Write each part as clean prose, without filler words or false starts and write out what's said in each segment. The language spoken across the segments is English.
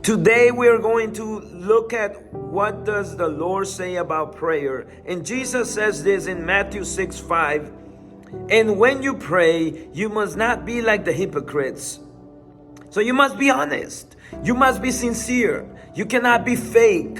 Today we are going to look at what does the Lord say about prayer. And Jesus says this in Matthew 6:5. And when you pray, you must not be like the hypocrites. So you must be honest. You must be sincere. You cannot be fake.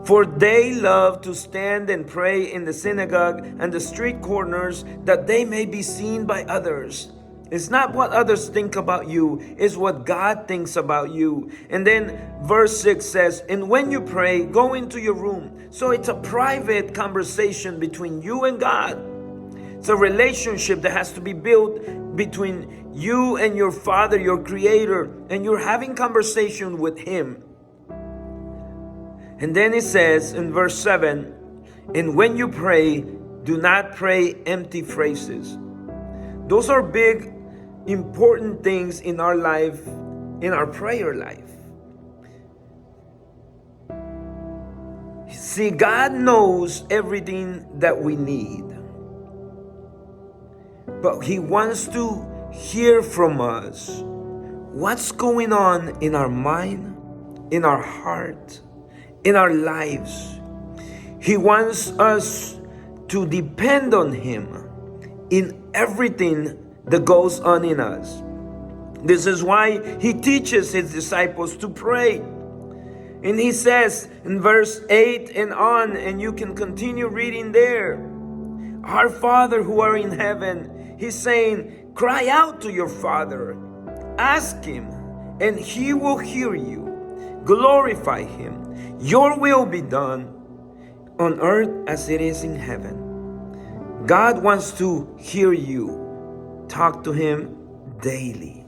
For they love to stand and pray in the synagogue and the street corners, that they may be seen by others. It's not what others think about you, it's what God thinks about you. And then verse 6 says, and when you pray, go into your room. So it's a private conversation between you and God. It's a relationship that has to be built between you and your Father, your Creator, and you're having conversation with Him. And then it says in verse 7, and when you pray, do not pray empty phrases. Those are big, important things in our life, in our prayer life. See, God knows everything that we need. But He wants to hear from us what's going on in our mind, in our heart, in our lives. He wants us to depend on Him in everything that goes on in us. This is why He teaches His disciples to pray. And He says in verse 8 and on, and you can continue reading there, our Father who are in heaven, He's saying, cry out to your Father, ask Him, and He will hear you. Glorify Him. Your will be done on earth as it is in heaven. God wants to hear you. Talk to Him daily.